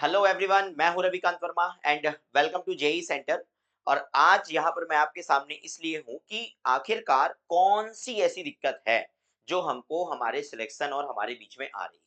Hello everyone, मैं हूं Ravikant Verma and welcome to JE centre. और आज यहाँ पर मैं आपके सामने इसलिए हूँ कि आखिरकार कौन सी ऐसी दिक्कत है जो हमको हमारे सिलेक्शन और हमारे बीच में आ रही है।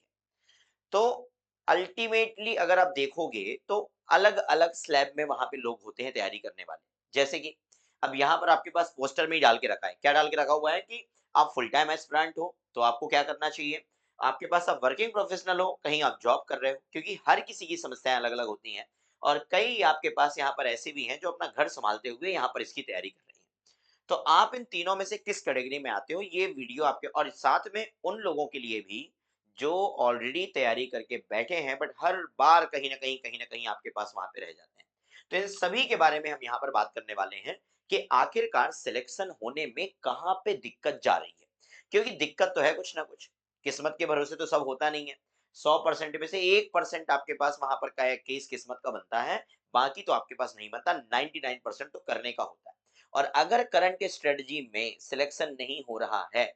तो अल्टीमेटली अगर आप देखोगे तो अलग-अलग स्लैब में वहाँ पे लोग होते हैं तैयारी करने वाले। जैसे कि अब यहाँ पर आपके पास पोस्टर में ही डाल के रखा है। क्या डाल के रखा हुआ है कि आप फुल टाइम एस्पिरेंट हो, तो आपको क्या करना चाहिए? आपके पास आप वर्किंग प्रोफेशनल हो, कहीं आप जॉब कर रहे हो, क्योंकि हर किसी की समस्याएँ अलग-अलग होती हैं और कई आपके पास यहाँ पर ऐसे भी हैं जो अपना घर सँभालते हुए यहाँ पर इसकी तैयारी कर रहे हैं। तो आप इन तीनों में से किस कैटेगरी में आते हो, ये वीडियो आपके और साथ में उन लोगों के लिए भी जो ऑलरेडी तैयारी करके बैठे हैं बट हर बार कहीं न कहीं आपके पास वहाँ पे रह जाते हैं। तो इन सभी के बारे में हम यहाँ पर बात करने वाले हैं कि आखिरकार सिलेक्शन होने में कहाँ पे दिक्कत जा रही है। क्योंकि दिक्कत तो है कुछ ना कुछ, किस्मत के भरोसे तो सब होता नहीं है। 100% में से 1% आपके पास वहाँ पर का केस किस्मत का बनता है, बाकी तो आपके पास नहीं बनता, 99% तो करने का होता है। और अगर करंट स्ट्रेटजी में सिलेक्शन नहीं हो रहा है,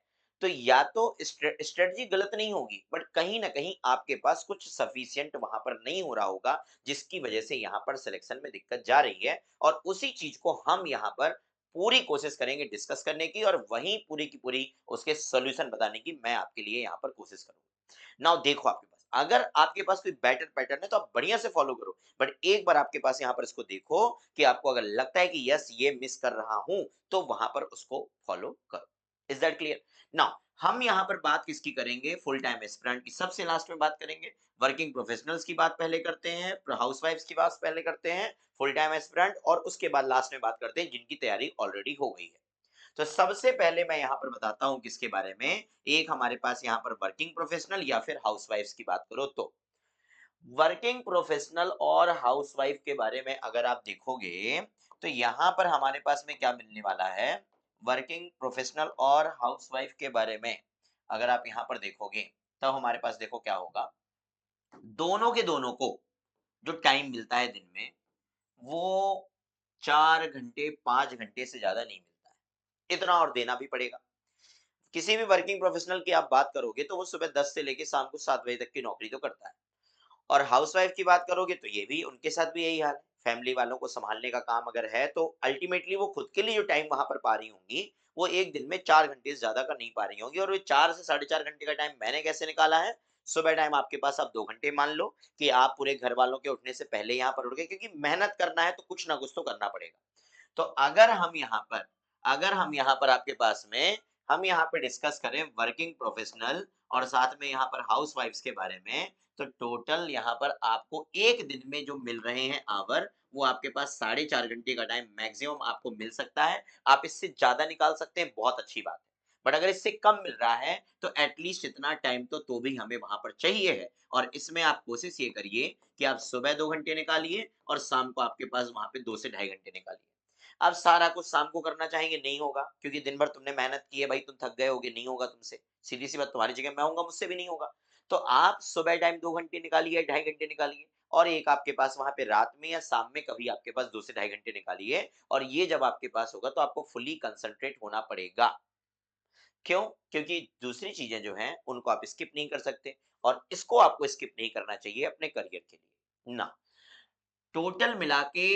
तो या तो स्ट्रेटजी गलत नहीं होगी, बट कहीं न कहीं आपके पास कुछ सफिशिएंट वहाँ पर नहीं हो रहा होगा, जिसकी वजह से यहाँ पर सिलेक्शन में दिक्कत जा रही है। और उसी चीज़ को हम यहाँ पर पूरी कोशिश करेंगे डिस्कस करने की और वहीं पूरी की पूरी उसके सॉल्यूशन बताने की मैं आपके लिए यहाँ पर कोशिश करूँगा। नाउ देखो आपके पास, अगर आपके पास कोई बेटर पैटर्न है तो आप बढ़िया से फॉलो करो। बट एक बार आपके पास यहाँ पर इसको देखो कि आपको अगर लगता है कि यस ये मिस कर रहा हूँ, तो वहाँ पर उसको फॉलो करो। Is that clear? नाउ हम यहाँ पर बात किसकी करेंगे? फुल टाइम एस्पिरेंट की सबसे लास्ट में बात करेंगे। वर्किंग प्रोफेशनल्स की बात पहले करते हैं, हाउसवाइफ्स की बात पहले करते हैं, फुल टाइम एस्पिरेंट और उसके बाद लास्ट में बात करते हैं जिनकी तैयारी ऑलरेडी हो गई है। तो सबसे पहले मैं यहाँ पर बताता हूँ किसके बारे में, एक हमारे पास यहाँ पर वर्किंग प्रोफेशनल या फिर हाउसवाइफ्स की बात करो तो। वर्किंग प्रोफेशनल और हाउसवाइफ के बारे में अगर आप देखोगे, तो यहाँ पर हमारे पास में क्या मिलने वाला है, वर्किंग प्रोफेशनल और हाउसवाइफ के बारे में अगर आप यहाँ पर देखोगे, तब हमारे पास देखो क्या होगा, दोनों के दोनों को जो टाइम मिलता है दिन में, वो 4 घंटे, 5 घंटे से ज़्यादा नहीं मिलता है। इतना और देना भी पड़ेगा। किसी भी वर्किंग प्रोफेशनल की आप बात करोगे, तो वो सुबह 10 से लेके शाम को 7 बजे तक की नौकरी तो करता है। और हाउसवाइफ की बात करोगे तो ये भी उनके साथ भी यही हाल है। फैमिली वालों को सँभालने का काम अगर है तो अल्टीमेटली वो खुद के लिए जो टाइम वहाँ पर पा रही होंगी, वो एक दिन में 4 घंटे से ज़्यादा का नहीं पा रही होंगी और वो 4 से साढ़े 4 घंटे का टाइम मैंने कैसे निकाला है? सुबह टाइम आपके पास आप 2 घंटे मान लो कि आप पूरे घर वालों के उठने से पहले यहाँ पर उठ गए, क्योंकि मेहनत करना है तो कुछ ना कुछ तो करना पड़ेगा। तो अगर हम यहाँ पर आपके पास में हम यहाँ पे डिस्कस करें वर्किंग प्रोफेशनल और साथ में यहाँ पर हाउसवाइफ्स के बारे में, तो टोटल यहाँ पर आपको एक दिन में जो मिल रहे हैं आवर, वो आपके पास साढ़े 4 घंटे का टाइम मैक्सिमम आपको मिल सकता है। आप इससे ज़्यादा निकाल सकते हैं, बहुत अच्छी बात है। बट अगर इससे कम मिल रहा है, तो एटलीस्ट इतना टाइम तो भी हमें वहाँ पर चाहिए है। और इसमें आप कोशिश ये करिए कि आप सुबह 2 घंटे निकालिए और शाम को आपके पास वहाँ पे 2 से ढाई घंटे निकालिए। अब सारा कुछ शाम को करना चाहेंगे, नहीं होगा, क्योंकि दिन भर तुमने मेहनत की है भाई, तुम थक गए होगे, नहीं होगा तुमसे। सीधी सी बात, तुम्हारी जगह मैं होऊंगा, मुझसे भी नहीं होगा। तो आप सुबह टाइम 2 घंटे निकालिए, ढाई घंटे निकालिए और एक आपके पास वहां पे रात में या शाम में कभी आपके पास 2 से ढाई घंटे निकालिए। और ये जब आपके पास होगा तो आपको फुली कंसंट्रेट होना पड़ेगा। क्यों? क्योंकि दूसरी चीजें जो हैं उनको आप स्किप नहीं कर सकते और इसको आपको स्किप नहीं करना चाहिए अपने करियर के लिए ना। टोटल मिला के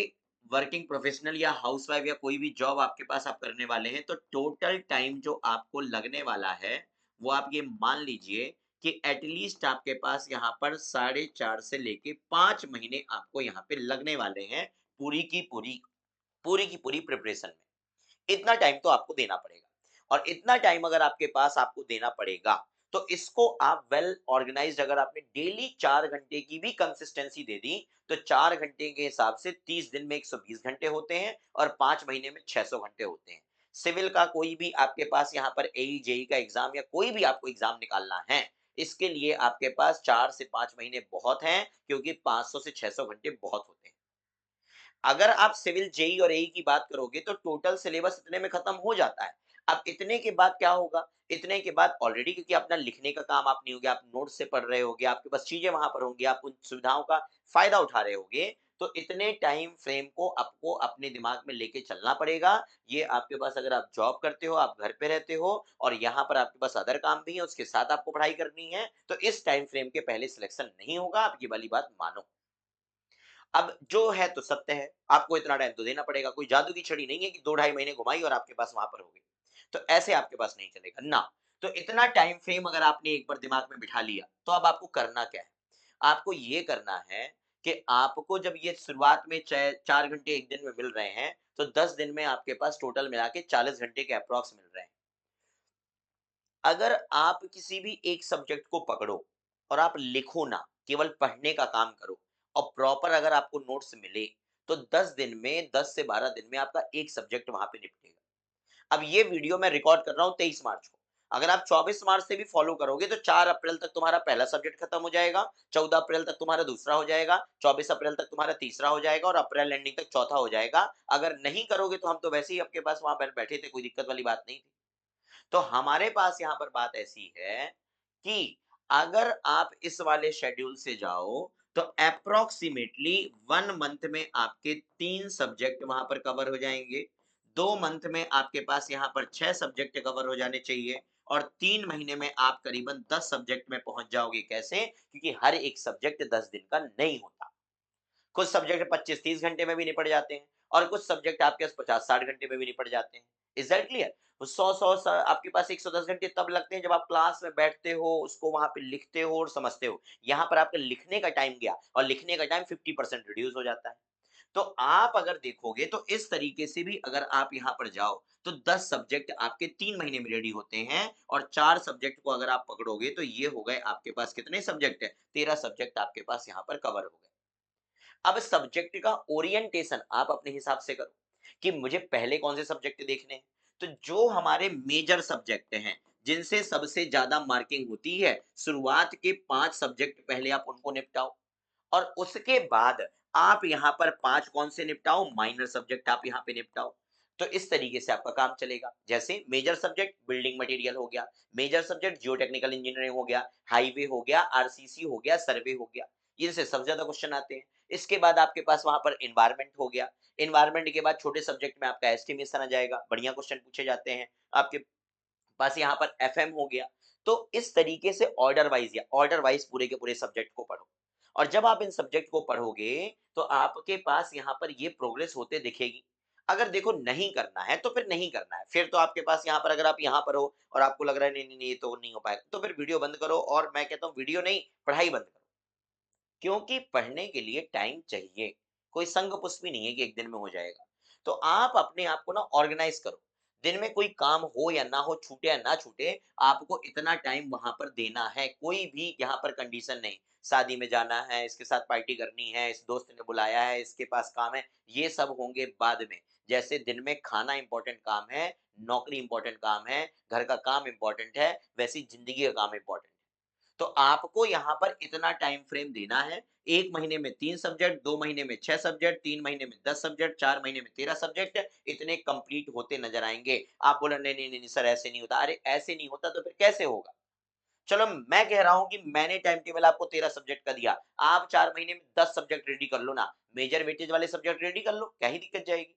वर्किंग प्रोफेशनल या हाउसवाइफ या कोई भी जॉब आपके पास आप करने वाले हैं, तो टोटल टाइम जो आपको लगने वाला है, वो आप ये मान लीजिए कि एटलीस्ट आपके पास यहाँ पर साढ़े 4 से लेके 5 महीने आपको यहाँ पे लगने वाले हैं, पूरी की पूरी प्रिपरेशन में। इतना टाइम तो आपको देना पड़ेगा और इतना टाइम अगर आपके पास आपको देना पड़ेगा, तो इसको आप वेल ऑर्गेनाइज्ड अगर आपने डेली 4 घंटे की भी कंसिस्टेंसी दे दी, तो 4 घंटे के हिसाब से 30 दिन में 120 घंटे होते हैं और 5 महीने में 600 घंटे होते हैं। सिविल का कोई भी आपके पास यहाँ पर एई, जेईई का एग्ज़ाम या कोई भी आपको एग्ज़ाम निकालना है, इसके लिए आपके पास 4 से 5 महीने बहुत हैं, क्योंकि 500 से 600 घंटे बहुत होते हैं। अगर आप सिविल जेई और एई की बात करोगे तो टोटल सिलेबस इतने में खत्म हो जाता है। अब इतने के बाद क्या होगा? इतने के बाद ऑलरेडी क्योंकि अपना लिखने का काम आप नहीं होगे, आप नोट्स से पढ़ रहे होगे, आपके पास चीज़ें वहाँ पर होंगी, आप उन सुविधाओं का फ़ायदा उठा रहे होगे, तो इतने टाइम फ्रेम को आपको अपने दिमाग में लेके चलना पड़ेगा। ये आपके पास अगर आप जॉब करते हो, आप घर पे रहते हो और यहाँ पर आपके पास अदर काम भी है, उसके साथ आपको पढ़ाई करनी है, तो इस टाइम फ्रेम के पहले सिलेक्शन नहीं होगा, आप ये वाली बात मानो। अब जो है तो सत्य है, आपको इतना टाइम तो देना पड़ेगा, कोई जादू की छड़ी नहीं है कि 2 ढाई महीने घुमाई और आपके पास वहाँ पर हो गई। तो ऐसे आपके पास नहीं चलेगा ना। तो इतना टाइम फ्रेम अगर आपने एक बार दिमाग में बिठा लिया, तो अब आपको करना क्या है? आपको ये करना है कि आपको जब ये शुरुआत में 4 घंटे 1 दिन में मिल रहे हैं, तो 10 दिन में आपके पास टोटल मिला के 40 घंटे के एप्रॉक्स मिल रहे हैं। अगर आप किसी भी एक सब्जेक्ट को पकड़ो और आप लिखो ना, केवल पढ़ने का काम करो और प्रॉपर अगर आपको नोट्स मिले, तो 10 दिन में 10 से 12 दिन में आपका एक सब्जेक्ट वहाँ पे निपटेगा। अब ये वीडियो मैं रिकॉर्ड कर रहा हूँ 23 मार्च को। अगर आप 24 मार्च से भी फॉलो करोगे तो 4 अप्रैल तक तुम्हारा पहला सब्जेक्ट खत्म हो जाएगा, 14 अप्रैल तक तुम्हारा दूसरा हो जाएगा, 24 अप्रैल तक तुम्हारा तीसरा हो जाएगा और अप्रैल एंडिंग तक चौथा हो जाएगा। अगर नहीं करोगे तो हम तो वैसे ही आपके पास वहाँ पर बैठे थे, कोई दिक्कत वाली बात नहीं थी। तो हमारे पास यहाँ पर बात ऐसी है कि अगर आप इस वाले शेड्यूल से जाओ तो अप्रोक्सीमेटली 1 मंथ में आपके 3 सब्जेक्ट वहां पर कवर हो जाएंगे। 2 मंथ में आपके पास यहाँ पर 6 सब्जेक्ट कवर हो जाने चाहिए और 3 महीने में आप करीबन 10 सब्जेक्ट में पहुंच जाओगे। कैसे? क्योंकि हर एक सब्जेक्ट 10 दिन का नहीं होता। कुछ सब्जेक्ट 25-30 घंटे में भी निपट जाते हैं और कुछ सब्जेक्ट आपके पास 50-60 घंटे में भी निपट जाते हैं। Is that clear? 100 आपके पास 110 घंटे तब लगते हैं जब आप क्लास में बैठते हो, उसको वहां पे लिखते हो और समझते हो। यहाँ पर आपका लिखने का टाइम गया और लिखने का टाइम 50% रिड्यूस हो जाता है। तो आप अगर देखोगे तो इस तरीके से भी अगर आप यहाँ पर जाओ तो 10 सब्जेक्ट आपके 3 महीने में रेडी होते हैं और 4 सब्जेक्ट को अगर आप पकड़ोगे तो ये हो गए आपके पास कितने सब्जेक्ट है? 13 सब्जेक्ट आपके पास यहाँ पर कवर हो गए। अब सब्जेक्ट का ओरिएंटेशन आप अपने हिसाब से करो कि मुझे पहले कौन से सब्जेक्ट देखने हैं। तो जो हमारे मेजर सब्जेक्ट हैं जिनसे सबसे ज्यादा मार्किंग होती है, शुरुआत के 5 सब्जेक्ट पहले आप उनको निपटाओ और उसके बाद आप यहाँ पर 5 कौन से निपटाओ, माइनर सब्जेक्ट आप यहाँ पे निपटाओ। तो इस तरीके से आपका काम चलेगा। जैसे मेजर सब्जेक्ट बिल्डिंग मटेरियल हो गया, major subject geo technical engineering हो गया, हाईवे हो गया, आरसीसी हो गया, सर्वे हो गया। इनसे सबसे ज्यादा क्वेश्चन आते हैं। इसके बाद आपके पास वहां पर एनवायरमेंट हो गया। एनवायरमेंट के बाद छोटे सब्जेक्ट में आपका एस्टिमेशन आ जाएगा, बढ़िया क्वेश्चन पूछे जाते हैं। आपके पास यहाँ पर एफएम हो गया। तो इस तरीके से ऑर्डर वाइज पूरे के पूरे सब्जेक्ट को पढ़ो और जब आप इन सब्जेक्ट को पढ़ोगे तो आपके पास यहाँ पर ये प्रोग्रेस होते दिखेगी। अगर देखो नहीं करना है तो फिर नहीं करना है, फिर तो आपके पास यहाँ पर अगर आप यहाँ पर हो और आपको लग रहा है नहीं नहीं नहीं, ये तो नहीं हो पाएगा, तो फिर वीडियो बंद करो और मैं कहता हूँ वीडियो नहीं, पढ़ाई बंद करो। क्योंकि पढ़ने के लिए टाइम चाहिए। कोई संग पुष्पी नहीं है कि एक दिन में हो जाएगा। तो आप अपने आप को ना ऑर्गेनाइज करो। दिन में कोई काम हो या ना हो, छूटे या ना छूटे, आपको इतना टाइम वहां पर देना है। कोई भी यहाँ पर कंडीशन नहीं, शादी में जाना है, इसके साथ पार्टी करनी है, इस दोस्त ने बुलाया है, इसके पास काम है, ये सब होंगे बाद में। जैसे दिन में खाना इंपॉर्टेंट काम है, नौकरी इंपॉर्टेंट काम है, घर का काम इंपॉर्टेंट है, वैसी जिंदगी का काम इंपॉर्टेंट है। तो आपको यहाँ पर इतना टाइम फ्रेम देना है। 1 महीने में 3 सब्जेक्ट, 2 महीने में 6 सब्जेक्ट, 3 महीने में 10 सब्जेक्ट, 4 महीने में 13 सब्जेक्ट, इतने कंप्लीट होते नज़र आएँगे। आप बोले नहीं, नहीं, नहीं सर ऐसे नहीं होता। अरे ऐसे नहीं होता तो फिर कैसे होगा? चलो मैं कह रहा हूँ कि मैंने टाइम टेबल आपको 13 सब्जेक्ट का दिया। आप 4 महीने में 10 सब्जेक्ट रेडी कर लो ना। मेजर वेटेज वाले सब्जेक्ट रेडी कर लो, क्या ही दिक्कत जाएगी?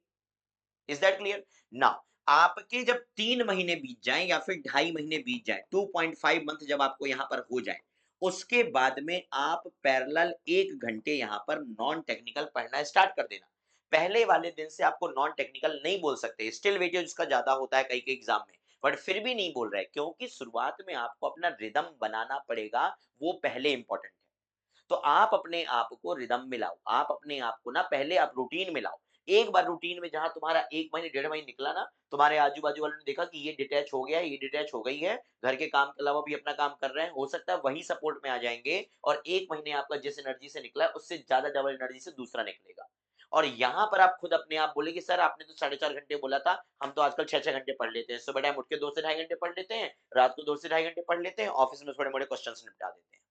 Is that clear? नाउ आपके जब 3 महीने बीत जाएँ या फिर ढाई महीने बीत जाएँ, 2.5 मंथ जब आपको यहाँ पर हो जाए, उसके बाद में आप पैरेलल 1 घंटे यहाँ पर नॉन टेक्निकल पढ़ना स्टार्ट कर देना। पहले वाले दिन से आपको नॉन टेक्निकल नहीं बोल सकते, स्टिल वेटेज उसका ज़्यादा होता है कई-कई एग्ज़ाम में, बट फिर भी नहीं बोल रहे क्योंकि शुरुआत में आपको अपना रिदम बनाना पड़ेगा, वो पहले इम्पोर्टेंट है। तो आप अपने आप को रिदम में लाओ, आप अपने आप को ना पहले आप रूटीन में लाओ। एक बार रूटीन में जहाँ तुम्हारा 1 महीने, डेढ़ महीने निकला ना, तुम्हारे आजू-बाजू वालों ने देखा कि ये डिटैच हो गया है, ये डिटैच हो गई है, घर के काम के अलावा भी अपना काम कर रहे हैं, हो सकता है वही सपोर्ट में आ जाएँगे और 1 महीने आपका जिस एनर्जी से निकला है, उससे ज़्यादा डबल एनर्जी से दूसरा निकलेगा। और यहाँ पर आप खुद अपने आप बोले कि सर आपने तो साढ़े 4 घंटे बोला था, हम तो आजकल 6-6 घंटे पढ़ लेते हैं। सुबह टाइम उठ के 2 से ढाई घंटे पढ़ लेते हैं, रात को 2 से ढाई घंटे पढ़ लेते हैं, ऑफिस में थोड़े-मोड़े क्वेश्चन्स निपटा देते हैं।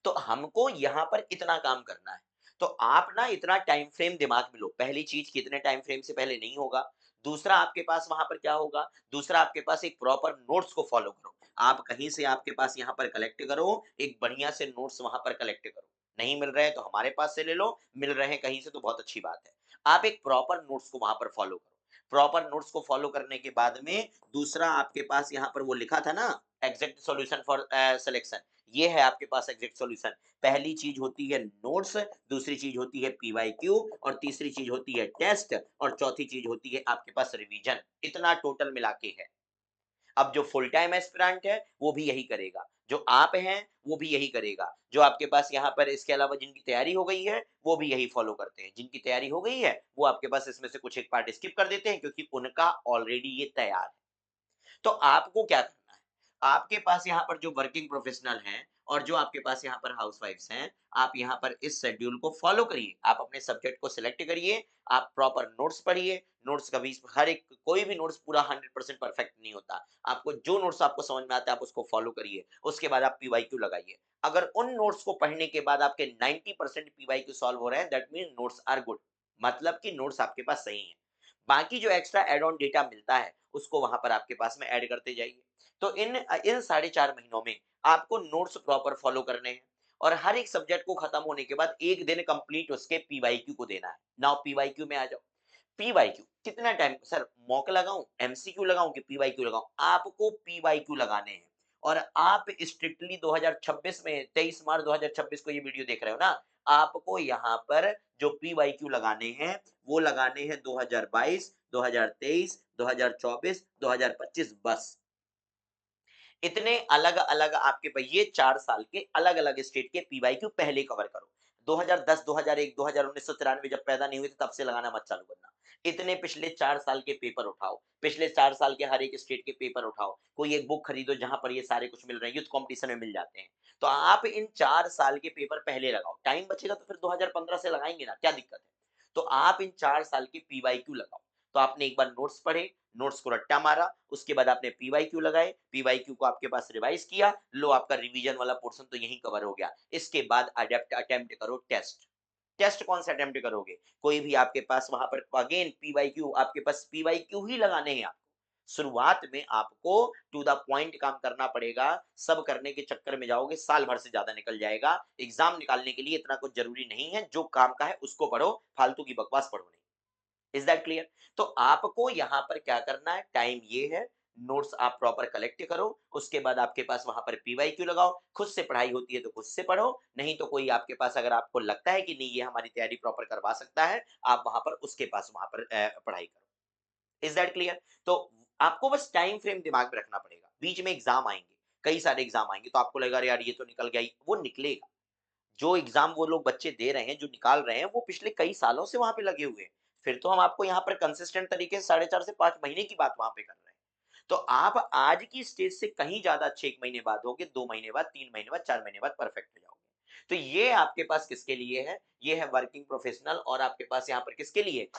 तो हमको यहाँ पर इतना काम करना है। तो आप ना इतना टाइम फ्रेम दिमाग में लो। पहली चीज़ कि इतने टाइम फ्रेम से पहले नहीं होगा। दूसरा आपके पास वहाँ पर क्या होगा, दूसरा आपके पास एक प्रॉपर नोट्स को फ़ॉलो करो। आप कहीं से आपके पास यहाँ पर कलेक्ट करो, एक बढ़िया से नोट्स वहाँ पर कलेक्ट करो। नहीं मिल रहे हैं तो हमारे पास से ले लो, मिल रहे हैं कहीं से तो बहुत अच्छी बात है। आप एक प्रॉपर नोट्स को वहाँ पर फ़ॉलो करो। प्रॉपर नोट्स को फ़ॉलो करने के बाद में दूसरा आपके पास यहाँ पर वो लिखा था ना, एग्ज़ैक्ट सॉल्यूशन फॉर सिलेक्शन। ये है आपके पास एग्जैक्ट सॉल्यूशन। पहली चीज होती है नोट्स, दूसरी चीज होती है पीवाईक्यू, और तीसरी चीज होती है टेस्ट, और चौथी चीज होती है आपके पास रिवीजन। इतना टोटल मिला के है। अब जो फुल टाइम एस्पिरेंट है वो भी यही करेगा, जो आप हैं वो भी यही करेगा, जो आपके पास यहाँ पर इसके अलावा जिनकी तैयारी हो गई है वो भी यही फॉलो करते हैं। जिनकी तैयारी हो गई है वो आपके पास इसमें से कुछ एक पार्ट स्किप कर देते हैं क्योंकि उनका ऑलरेडी ये तैयार है। तो आपको क्या करना है? आपके पास यहाँ पर जो वर्किंग प्रोफेशनल हैं और जो आपके पास यहाँ पर हाउसवाइफ्स हैं, आप यहाँ पर इस शेड्यूल को फॉलो करिए। आप अपने सब्जेक्ट को सिलेक्ट करिए, आप प्रॉपर नोट्स पढ़िए। नोट्स कभी हर एक कोई भी नोट्स पूरा 100% परफेक्ट नहीं होता। आपको जो नोट्स आपको समझ में आता है आप उसको फॉलो करिए। उसके बाद आप पीवाईक्यू लगाइए। अगर उन नोट्स को पढ़ने के बाद आपके 90% पीवाईक्यू सॉल्व हो रहे हैं, that means notes are good. मतलब कि नोट्स आपके पास सही हैं। बाकी जो एक्स्ट्रा एड ऑन डेटा मिलता है उसको वहां पर आपके पास में ऐड करते जाइए। तो इन 4.5 महीनों में आपको नोट्स प्रॉपर फॉलो करने हैं, और हर एक सब्जेक्ट को खत्म होने के बाद एक दिन कंप्लीट उसके पीवाईक्यू को देना है। नाउ पीवाईक्यू में आ जाओ। पीवाईक्यू कितना टाइम सर, मॉक लगाऊं, एमसीक्यू लगाऊं कि पीवाईक्यू लगाऊं? आपको पीवाईक्यू लगाने हैं। और आप स्ट्रिक्टली 2026 में 23 मार्च 2026 को ये वीडियो देख रहे हो ना, आपको यहाँ पर जो पीवाईक्यू लगाने हैं वो लगाने हैं 2022, 2023, 2024, 2025 बस। इतने अलग-अलग आपके प ये 4 साल के अलग-अलग स्टेट के पीवाईक्यू पहले कवर करो। 2010, 2001, 2000 1993 जब पैदा नहीं हुए थे तब से लगाना मत चालू करना। इतने पिछले 4 साल के पेपर उठाओ, पिछले 4 साल के हर एक स्टेट के पेपर उठाओ। कोई एक बुक खरीदो जहाँ पर ये सारे कुछ मिल रहे हैं, यूथ कॉम्पिटिशन में मिल जाते हैं। तो आप इन 4 साल के पेपर पहले लगाओ। टाइम बचेगा तो फिर 2015 से लगाएँगे ना, क्या दिक्कत है? तो आप इन 4 साल के पीवाईक्यू लगाओ। तो आपने एक बार नोट्स पढ़े, नोट्स को रट्टा मारा, उसके बाद आपने पीवाईक्यू लगाए, पीवाईक्यू को आपके पास रिवाइज किया, लो आपका रिवीजन वाला पोर्शन तो यहीं कवर हो गया। इसके बाद अडेप्ट अटेम्प्ट करो टेस्ट। टेस्ट कौन सा अटेम्प्ट करोगे? कोई भी आपके पास वहां पर अगेन पीवाईक्यू, आपके पास पीवाईक्यू ही लगाने हैं आपको। शुरुआत में आपको टू द पॉइंट काम करना पड़ेगा। सब करने के चक्कर में जाओगे साल भर से ज्यादा निकल जाएगा। एग्जाम निकालने के लिए इतना कुछ जरूरी नहीं है, जो काम का है उसको पढ़ो, फालतू की बकवास पढ़ो नहीं। Is that clear? तो आपको यहाँ पर क्या करना है, टाइम ये है, नोट्स आप प्रॉपर कलेक्ट करो, उसके बाद आपके पास वहां पर पीवाईक्यू लगाओ। खुद से पढ़ाई होती है तो खुद से पढ़ो, नहीं तो कोई आपके पास अगर आपको लगता है कि नहीं ये हमारी तैयारी प्रॉपर करवा सकता है, आप वहां पर उसके पास वहां पर पढ़ाई करो। Is that clear? तो आपको बस टाइम फ्रेम दिमाग में रखना पड़ेगा। बीच में एग्जाम आएंगे, कई सारे एग्जाम आएंगे, तो आपको लगेगा अरे यार ये तो निकल गया वो निकलेगा। जो एग्ज़ाम वो लोग बच्चे दे रहे हैं, जो निकाल रहे हैं, वो पिछले कई सालों से वहाँ पे लगे हुए हैं। फिर तो हम आपको यहाँ पर कंसिस्टेंट तरीके से 4.5 से 5 महीने की बात वहाँ पे कर रहे हैं। तो आप आज की स्टेज से कहीं ज़्यादा अच्छे 1 महीने बाद होगे, 2 महीने बाद, 3 महीने बाद, 4 महीने बाद परफेक्ट हो जाओगे। तो ये आपके पास किसके लिए है? ये है वर्किंग प्रोफेशनल, और आपके पास यहाँ पर किसके लिए?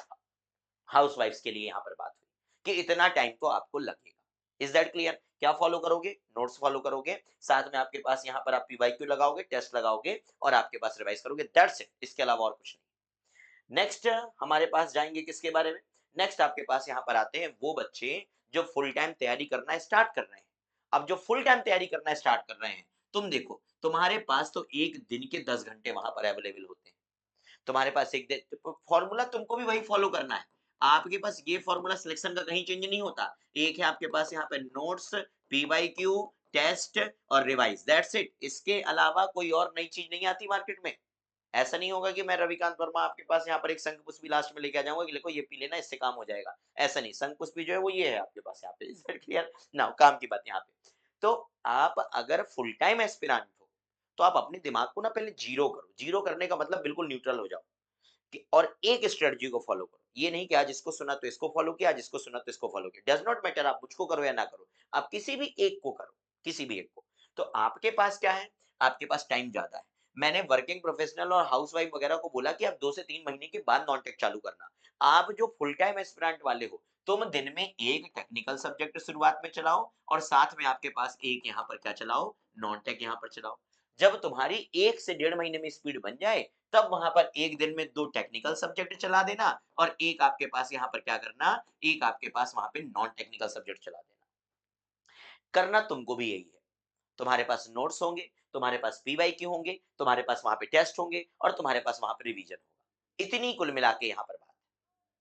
हाउसवाइफ्स के लिए यहाँ पर बात हुई कि इतना टाइम तो आपको लगेगा। Is that clear? क्या फॉलो करोगे? नोट्स फॉलो करोगे, साथ में आपके पास यहाँ पर आप पीवाईक्यू लगाओगे, टेस्ट लगाओगे, और आपके पास रिवाइज करोगे, दैट्स इट। इसके अलावा और कुछ नहीं। नेक्स्ट हमारे पास जाएंगे किसके बारे में? नेक्स्ट आपके पास यहाँ पर आते हैं वो बच्चे जो फुल टाइम तैयारी करना स्टार्ट कर रहे हैं। अब जो फुल टाइम तैयारी करना स्टार्ट कर रहे हैं, तुम देखो, तुम्हारे पास तो एक दिन के 10 घंटे वहां पर अवेलेबल होते हैं। तुम्हारे पास एक फॉर्मूला तुमको भी वही फॉलो करना है। आपके पास ये फॉर्मूला सिलेक्शन का कहीं चेंज नहीं होता। एक है आपके पास यहाँ पे नोट्स, पीवाईक्यू, टेस्ट और रिवाइज, दैट्स इट। इसके अलावा कोई और नई चीज नहीं आती मार्केट में। ऐसा नहीं होगा कि मैं रविकांत वर्मा आपके पास यहाँ पर एक शंख पुष्पी लास्ट में लेके आ जाऊंगा कि देखो ये पी लेना, इससे काम हो जाएगा। ऐसा नहीं, शंख पुष्पी जो है वो ये है आपके पास यहाँ पे। Is that clear? नाउ काम की बात यहाँ पे। तो आप अगर फुल टाइम एस्पिरेंट हो तो आप अपने दिमाग को ना पहले जीरो करो। जीरो करने का मतलब बिल्कुल न्यूट्रल हो जाओ और एक स्ट्रेटजी को फॉलो करो। ये नहीं कि आज इसको सुना तो इसको फॉलो किया, आज इसको सुना तो इसको फॉलो किया। डज नॉट मैटर आप मुझको करो या ना करो, आप किसी भी एक को करो, किसी भी एक को। तो आपके पास क्या है? आपके पास टाइम ज्यादा है। मैंने वर्किंग प्रोफेशनल और हाउसवाइफ वगैरह को बोला कि आप 2 से 3 महीने के बाद नॉन टेक चालू करना। आप जो फुल टाइम एस्पिरेंट वाले हो, तुम दिन में एक टेक्निकल सब्जेक्ट शुरुआत में चलाओ, और साथ में आपके पास एक यहाँ पर क्या चलाओ, नॉन टेक यहाँ पर चलाओ। जब तुम्हारी 1 से 1.5 महीने में स्पीड बन जाए, तब वहां पर एक दिन में 2 टेक्निकल सब्जेक्ट चला देना, और एक आपके पास यहाँ पर क्या करना, एक आपके पास वहां पे नॉन टेक्निकल सब्जेक्ट चला देना। करना तुमको भी यही है। तुम्हारे पास नोट्स होंगे, तुम्हारे पास पीवाईक्यू होंगे, तुम्हारे पास वहां पे टेस्ट होंगे, और तुम्हारे पास वहां पे रिवीजन होगा। इतनी कुल मिला के यहाँ पर बात।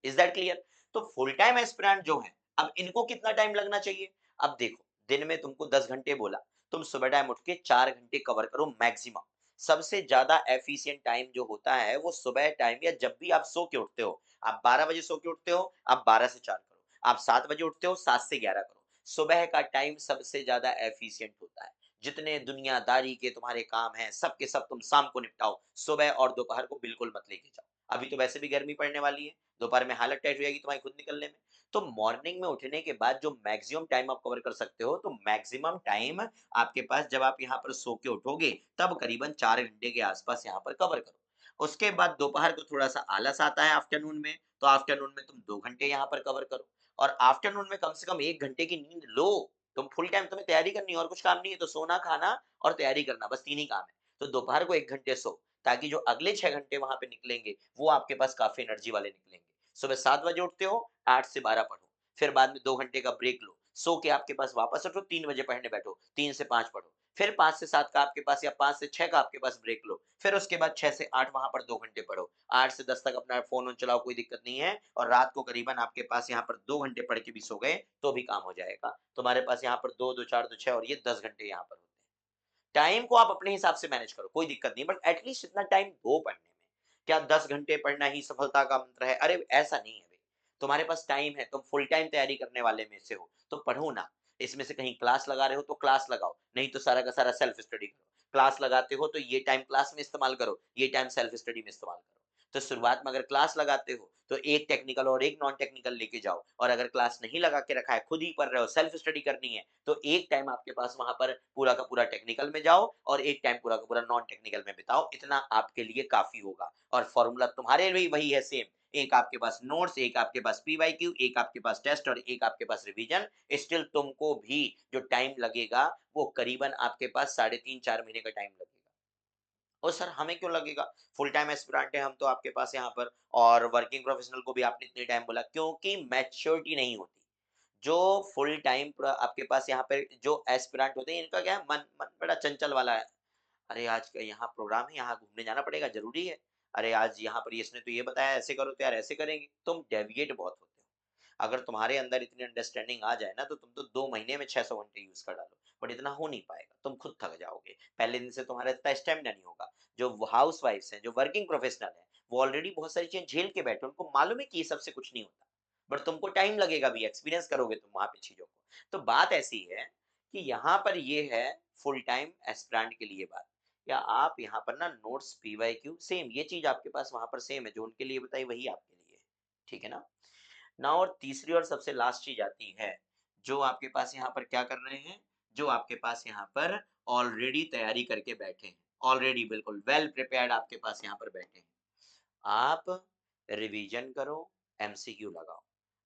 Is that clear? तो फुल टाइम एस्पिरेंट जो है, अब इनको कितना टाइम लगना चाहिए? अब देखो, दिन में तुमको 10 घंटे बोला, तुम सुबह टाइम उठ के 4 घंटे कवर करो मैक्सिमम। सबसे ज़्यादा एफिशिएंट टाइम जो होता है वो सुबह टाइम या जब भी आप सो के उठते हो। आप 12 बजे सो के उठते हो, आप 12 से 4 करो। आप 7 बजे उठते हो, 7 से 11 करो। सुबह का टाइम सबसे ज़्यादा एफिशिएंट होता है। जितने दुनियादारी के तुम्हारे काम हैं, सब के सब तुम शाम को निपटाओ। सुबह और दोपहर को बिल्कुल मत लेके जाओ। अभी तो वैसे भी गर्मी पड़ने वाली है, दोपहर में हालत टाइट हो जाएगी तुम्हारी खुद निकलने में। तो मॉर्निंग में उठने के बाद जो मैक्सिमम टाइम आप कवर कर सकते हो, तो मैक्सिमम टाइम आपके पास जब आप यहाँ पर सो के उठोगे, तब करीबन 4 घंटे के आसपास यहाँ पर कवर करो। उसके बाद दोपहर को थोड़ा-सा आलस आता है आफ्टरनून में, तो आफ्टरनून में तुम 2 घंटे यहाँ पर कवर करो और आफ्टरनून में कम से कम 1 घंटे की नींद लो। तुम फुल टाइम तुम्हें तैयारी करनी है और कुछ काम नहीं है, तो सोना, खाना और तैयारी करना, बस 3 ही काम है। तो दोपहर को 1 घंटे सो, ताकि जो अगले 6 घंटे वहाँ पे निकलेंगे, वो आपके पास काफ़ी एनर्जी वाले निकलेंगे। सुबह 7 बजे उठते हो, 8 से 12 पढ़ो, फिर बाद में 2 घंटे का ब्रेक लो, सो के आपके पास वापस उठो, 3 बजे पढ़ने बैठो, 3 से 5 पढ़ो, फिर 5 से 7 का आपके पास या 5 से 6 का आपके पास ब्रेक लो, फिर उसके बाद 6 से 8 वहाँ पर 2 घंटे पढ़ो, 8 से 10 तक अपना फ़ोन-वोन चलाओ, कोई दिक्कत नहीं है और रात को करीबन आपके पास यहाँ पर 2 घंटे पढ़ के भी सो गए, तो भी काम हो जाएगा। तुम्हारे पास यहाँ पर 2, 2 4, 2 6 और ये 10 घंटे यहाँ पर होते हैं। टाइम को आप अपने हिसाब से मैनेज करो, कोई दिक्कत नहीं, बट एटलीस्ट इतना टाइम दो पढ़ने में। क्या 10 घंटे पढ़ना ही सफलता का मंत्र है? अरे ऐसा नहीं है भई। तुम्हारे पास टाइम है, तुम फुल टाइम तैयारी करने वाले में से हो, तो पढ़ो ना। इसमें से कहीं क्लास लगा रहे हो तो क्लास लगाओ, नहीं तो सारा का सारा सेल्फ स्टडी करो। क्लास लगाते हो तो ये टाइम क्लास में इस्तेमाल करो, ये टाइम सेल्फ स्टडी में इस्तेमाल करो। तो शुरुआत में अगर क्लास लगाते हो, तो एक टेक्निकल और एक नॉन टेक्निकल लेके जाओ और अगर क्लास नहीं लगा के रखा है, खुद ही पढ़ रहे हो, सेल्फ स्टडी करनी है, तो एक टाइम आपके पास वहाँ पर पूरा का पूरा टेक्निकल में जाओ और एक टाइम पूरा का पूरा नॉन टेक्निकल में बिताओ, इतना आपके लिए काफ़ी होगा और फ़ॉर्मूला तुम्हारे लिए वही है सेम। एक आपके पास नोट्स, एक आपके पास पीवाईक्यू, एक आपके पास टेस्ट और एक आपके पास रिवीजन। स्टिल तुमको भी जो टाइम लगेगा, वो करीबन आपके पास साढ़े 3-4 महीने का टाइम लगेगा। और सर हमें क्यों लगेगा? फुल टाइम एस्पिरेंट है हम तो आपके पास यहाँ पर और वर्किंग प्रोफेशनल को भी आपने इतने टाइम बोला, क्योंकि मैच्योरिटी नहीं होती। जो फुल टाइम आपके पास यहाँ पे जो एस्पिरेंट होते हैं, इनका क्या है, मन मन बड़ा चंचल वाला है। अरे आज का यहाँ प्रोग्राम है, यहाँ घूमने जाना पड़ेगा, ज़रूरी है। अरे आज यहाँ पर इसने तो ये बताया, ऐसे करो तो यार ऐसे करेंगे। तुम डेविएट बहुत होते हो। अगर तुम्हारे अंदर इतनी अंडरस्टैंडिंग आ जाए ना, तो तुम तो 2 महीने में 600 घंटे यूज़ कर डालो। बट इतना हो नहीं पाएगा, तुम खुद थक जाओगे। पहले दिन से तुम्हारा इतना स्टैमिना नहीं होगा। जो हाउसवाइफ्स हैं, जो वर्किंग प्रोफेशनल हैं, वो ऑलरेडी बहुत सारी चीज़ें झेल के बैठे हैं, उनको मालूम है कि ये सबसे कुछ नहीं होता। बट तुमको टाइम लगेगा भी, एक्सपीरियंस करोगे तुम वहाँ पे चीज़ों को। तो बात ऐसी है कि यहाँ पर ये है फुल टाइम एस्पिरेंट के लिए बात। या आप यहाँ पर ना नोट्स पीवाईक्यू सेम ये चीज़ आपके पास वहाँ पर सेम है, जो उनके लिए बताई वही आपके लिए है। ठीक है ना? नाउ और तीसरी और सबसे लास्ट चीज़ आती है, जो आपके पास यहाँ पर क्या कर रहे हैं, जो आपके पास यहाँ पर ऑलरेडी तैयारी करके बैठे हैं। ऑलरेडी बिल्कुल वेल प्रिपेयर्ड आपके पास यहाँ पर बैठे हैं। आप रिवीजन करो, एमसीक्यू लगाओ।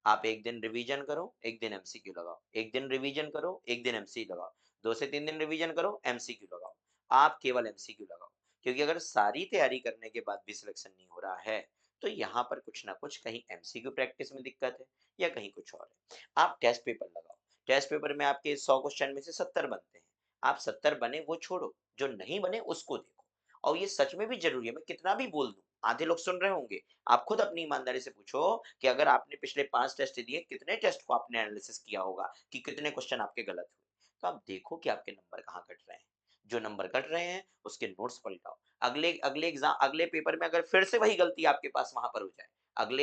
आप एक दिन रिवीजन करो, एक दिन एमसीक्यू लगाओ। एक दिन रिवीजन करो, एक दिन एमसीक्यू लगाओ। 2 से 3 दिन रिवीजन करो, एमसीक्यू लगाओ। आप केवल एमसीक्यू लगाओ। क्योंकि अगर सारी तैयारी करने के बाद भी सिलेक्शन नहीं हो रहा है, तो यहाँ पर कुछ ना कुछ कहीं एमसीक्यू प्रैक्टिस में दिक्कत है या कहीं कुछ और है। आप टेस्ट पेपर लगाओ। टेस्ट पेपर में आपके 100 क्वेश्चन में से 70 बनते हैं। आप 70 बने वो छोड़ो, जो नहीं बने उसको देखो। और ये सच में भी ज़रूरी है, मैं कितना भी बोल दूँ, आधे लोग सुन रहे होंगे। आप खुद अपनी ईमानदारी से पूछो कि अगर आपने पिछले 5 टेस्ट दिए, कितने टेस्ट को आपने एनालिसिस किया होगा कि कितने क्वेश्चन आपके गलत हुए। तो आप देखो कि आपके नंबर कहाँ कट रहे हैं। जो नंबर कट रहे हैं, उसके नोट्स पलटाओ। अगले अगले एग्ज़ाम अगले पेपर में अगर फिर से वही गलती आपके पास वहाँ पर हो जाए,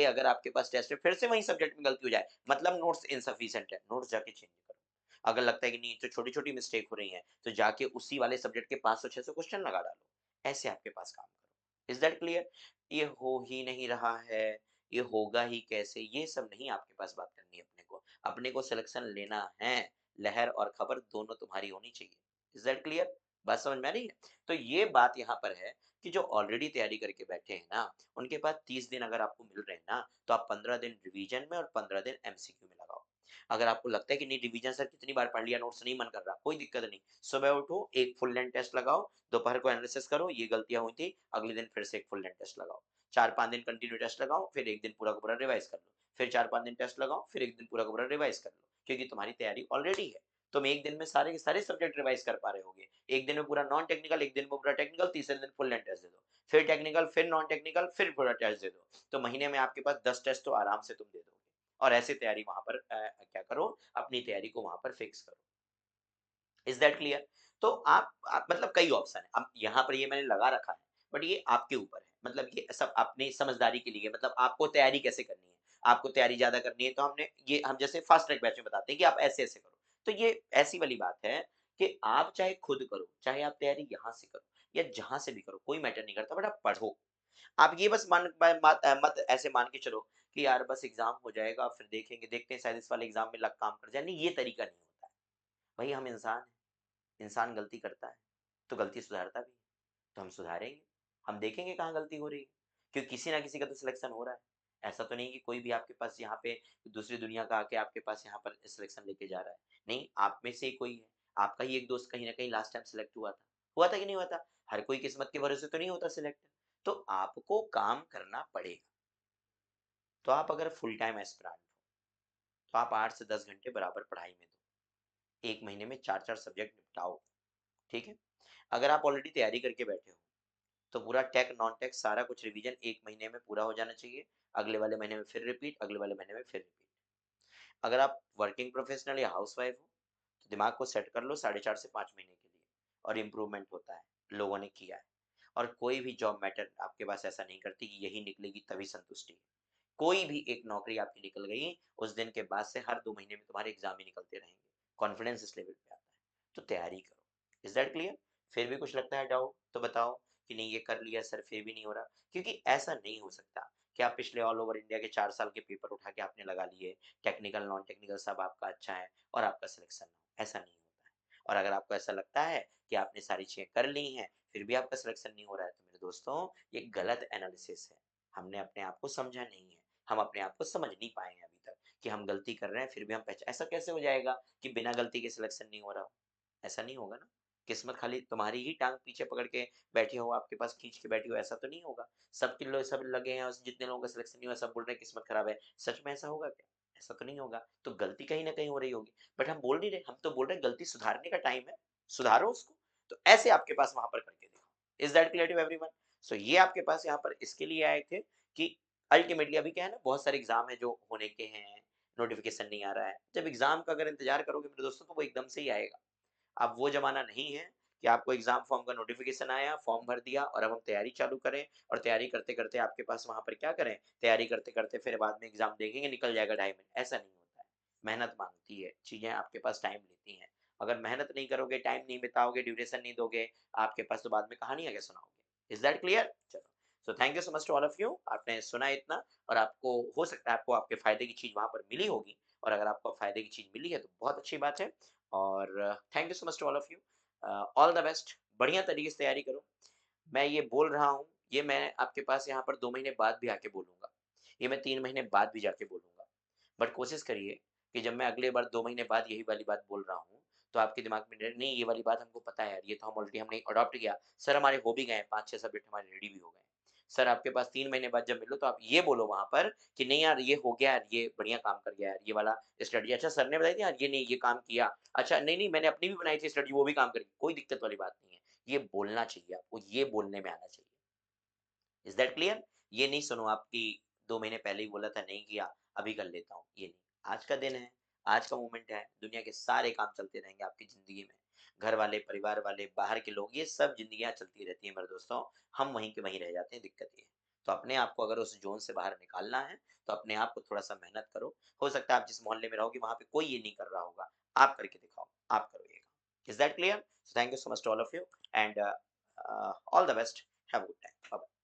अगर आपके पास टेस्ट में फिर से वही सब्जेक्ट में गलती हो जाए, मतलब नोट्स इनसफिशिएंट है, नोट्स जाके चेंज करो। अगर लगता है कि नहीं, तो छोटी-छोटी मिस्टेक हो रही है, तो जाके उसी वाले सब्जेक्ट के 500-600 क्वेश्चन लगा डालो। ऐसे आपके पास काम करो। Is that clear? ये हो ही नहीं रहा है, ये होगा ही कैसे? ये सब नहीं आपके पास बात करनी है अपने को। अपने को सिलेक्शन लेना है, लहर और खबर दोनों तुम्हारी होनी चाहिए। Is that clear? बात समझ में आ रही है? तो ये बात यहाँ पर है कि जो ऑलरेडी तैयारी करके बैठे हैं ना, उनके पास 30 दिन अगर आपको मिल रहे हैं ना, तो आप 15 दिन रिवीजन में और 15 दिन एमसीक्यू में लगाओ। अगर आपको लगता है कि नहीं रिवीजन सर कितनी बार पढ़ लिया, नोट्स नहीं मन कर रहा, कोई दिक्कत नहीं। सुबह उठो, एक फुल लेंथ टेस्ट लगाओ, दोपहर को एनालिसिस करो, ये गलतियाँ हुई थी, अगले दिन फिर से एक फुल लेंथ टेस्ट लगाओ। 4-5 दिन कंटिन्यू टेस्ट लगाओ, फिर 1 दिन पूरा का पूरा रिवाइज़ कर लो। फिर 4-5 दिन टेस्ट लगाओ, फिर 1 दिन पूरा का पूरा रिवाइज़ कर लो, क्योंकि तुम्हारी तैयारी ऑलरेडी है। तुम 1 दिन में सारे के सारे सब्जेक्ट रिवाइज़ कर पा रहे होगे। 1 दिन में पूरा नॉन टेक्निकल, 1 दिन में पूरा टेक्निकल, तीसरे दिन फुल लेंथ टेस्ट दे दो। फिर टेक्निकल, फिर नॉन टेक्निकल, फिर पूरा टेस्ट दे दो। तो महीने में आपके पास 10 टेस्ट तो आराम से तुम दे दोगे। और ऐसे तैयारी वहाँ पर क्या करो, अपनी तैयारी को वहाँ पर फिक्स करो। Is that clear? आप मतलब कई ऑप्शन है। अब यहाँ पर ये मैंने लगा रखा है, बट ये आपके ऊपर है। मतलब ये सब अपनी समझदारी के लिए, मतलब आपको तैयारी कैसे करनी है। आपको तैयारी ज़्यादा करनी है तो हम जैसे फास्ट ट्रैक बैच में बताते हैं कि आप ऐसे-ऐसे करो। तो ये ऐसी वाली बात है कि आप चाहे खुद करो, चाहे आप तैयारी यहाँ से करो या जहाँ से भी करो, कोई मैटर नहीं करता, बट आप पढ़ो। आप ये बस मत ऐसे मान के चलो कि यार बस एग्ज़ाम हो जाएगा, फिर देखेंगे, देखते हैं शायद इस वाले एग्ज़ाम में लक काम कर जाए। नहीं, ये तरीका नहीं होता है। भई हम इंसान हैं, इंसान गलती करता है, तो गलती सुधारता भी है। तो हम सुधारेंगे, हम देखेंगे कहाँ गलती हो रही है, क्योंकि किसी ना किसी का तो सिलेक्शन हो रहा है। ऐसा तो नहीं कि कोई भी आपके पास यहाँ पे दूसरी दुनिया का आके आपके पास यहाँ पर सिलेक्शन लेके जा रहा है। नहीं, आप में से ही कोई है, आपका ही एक दोस्त कहीं न कहीं लास्ट टाइम सिलेक्ट हुआ था कि नहीं हुआ था? हर कोई किस्मत के भरोसे तो नहीं होता सिलेक्ट। तो आपको काम करना पड़ेगा। तो आप अगर फुल टाइम एस्पिरेंट हो, तो आप 8 से 10 घंटे बराबर पढ़ाई में दो। 1 महीने में 4-4 सब्जेक्ट निपटाओ, ठीक है? अगर आप ऑलरेडी तैयारी करके बैठे हो, तो पूरा टेक नॉन टेक सारा कुछ रिवीजन 1 महीने में पूरा हो जाना चाहिए। अगले वाले महीने में फिर रिपीट, अगले वाले महीने में फिर रिपीट। अगर आप वर्किंग प्रोफेशनल या हाउसवाइफ हो, तो दिमाग को सेट कर लो 4.5 से 5 महीने के लिए, और इम्प्रूवमेंट होता है, लोगों ने किया है। और कोई भी जॉब मैटर आपके पास ऐसा नहीं करती कि यही निकलेगी तभी संतुष्टि है। कोई भी एक नौकरी आपकी निकल गई, उस दिन के बाद से हर 2 महीने में तुम्हारे एग्ज़ाम ही निकलते रहेंगे। कॉन्फिडेंस इस लेवल पे आता है। तो तैयारी करो। Is that clear? फिर भी कुछ लगता है डाउट तो बताओ कि नहीं ये कर लिया सर फिर भी नहीं हो रहा। क्योंकि ऐसा नहीं हो सकता कि आप पिछले ऑल ओवर इंडिया के 4 साल के पेपर उठा के आपने लगा लिए, टेक्निकल, नॉन टेक्निकल सब आपका अच्छा है और आपका सिलेक्शन ना हो, ऐसा नहीं होता है। और अगर आपको ऐसा लगता है कि आपने सारी चीज़ें कर ली हैं, फिर भी आपका सिलेक्शन नहीं हो रहा है, तो मेरे दोस्तों ये गलत एनालिसिस है। हमने अपने आप को समझा नहीं है। हम अपने आप को समझ नहीं पाए हैं अभी तक कि हम गलती कर रहे हैं, फिर भी हम पहच ऐसा कैसे हो जाएगा कि बिना गलती के सिलेक्शन नहीं हो रहा हो? ऐसा नहीं होगा ना। किस्मत खाली तुम्हारी ही टाँग पीछे पकड़ के बैठी हो, आपके पास खींच के बैठी हो, ऐसा तो नहीं होगा। सब लगे हैं, उस जितने लोगों का सिलेक्शन नहीं हुआ सब बोल रहे हैं किस्मत खराब है। सच में ऐसा होगा क्या? ऐसा तो नहीं होगा। तो गलती कहीं न कहीं हो रही होगी। बट हम बोल नहीं रहे, हम तो बोल रहे हैं गलती सुधारने का टाइम है, सुधारो उसको। तो ऐसे आपके पास वहाँ पर करके देखो। Is that clear to everyone? So ये आपके पास यहाँ पर इसके लिए आए थे कि अल्टीमेटली अभी क्या है ना, बहुत सारे एग्ज़ाम है जो होने के हैं, नोटिफ़िकेशन नहीं आ रहा है। जब एग्ज़ाम का अगर इंतज़ार करोगे मेरे दोस्तों, तो वो एकदम से ही आएगा। अब वो ज़माना नहीं है कि आपको एग्ज़ाम फॉर्म का नोटिफ़िकेशन आया, फॉर्म भर दिया और अब हम तैयारी चालू करें, और तैयारी करते-करते आपके पास वहाँ पर क्या करें, तैयारी करते-करते फिर बाद में एग्ज़ाम देखेंगे, निकल जाएगा 2.5 महीने, ऐसा नहीं होता है। मेहनत माँगती है, चीज़ें आपके पास टाइम लेती हैं। अगर मेहनत नहीं करोगे, टाइम नहीं बिताओगे, ड्यूरेशन नहीं दोगे, आपके पास तो बाद में कहानी आगे सुनाओगे। Is that clear? चलो, so thank you so much to all of you. आपने सुना इतना, और आपको हो सकता है आपको आपके फ़ायदे की चीज़ वहाँ पर मिली होगी, और अगर आपको फ़ायदे की चीज़ मिली है तो बहुत अच्छी बात है। और thank you so much to all of you. All the best, बढ़िया तरीके से तैयारी करो। मैं ये बोल रहा हूँ, ये मैं आपके पास यहाँ पर 2 महीने बाद भी आके बोलूँगा, ये मैं 3 महीने बाद भी जाके बोलूँगा। बट कोशिश करिए कि जब मैं अगले बार 2 महीने बाद यही वाली बात बोल रहा हूँ, तो आपके दिमाग में डर नहीं, ये वाली बात हमको पता है यार, ये तो हम ऑलरेडी हमने अडॉप्ट किया। सर हमारे हो भी गए हैं, 5-6 सब्जेक्ट हमारे रेडी भी हो गए हैं। सर आपके पास 3 महीने बाद जब मिलो तो आप ये बोलो वहाँ पर कि नहीं यार ये हो गया यार, ये बढ़िया काम कर गया यार, ये वाला स्ट्रेटजी अच्छा सर ने बताई थी यार, ये नहीं ये काम किया। अच्छा नहीं, मैंने अपनी भी बनाई थी स्ट्रेटजी, वो भी काम करी। कोई दिक्कत वाली बात नहीं है। ये बोलना चाहिए आपको, ये बोलने में आना चाहिए। Is that clear? ये नहीं सुनो आप कि 2 महीने पहले ही बोला था नहीं किया, अभी कर लेता हूँ, ये नहीं। आज का दिन है, आज का मोमेंट है, दुनिया के सारे काम चलते रहेंगे आपकी ज़िंदगी में। घर वाले, परिवार वाले, बाहर के लोग, ये सब ज़िंदगियाँ चलती रहती हैं मेरे दोस्तों, हम वहीं के वहीं रह जाते हैं, दिक्कत ये है। तो अपने आप को अगर उस ज़ोन से बाहर निकालना है, तो अपने आप को थोड़ा-सा मेहनत करो। हो सकता है आप जिस मोहल्ले में रहोगे वहाँ पे कोई ये नहीं कर रहा होगा, आप करके दिखाओ, आप करो ये काम। Is that clear? Thank you so much to all of you, and all the best, have a good time. Bye bye.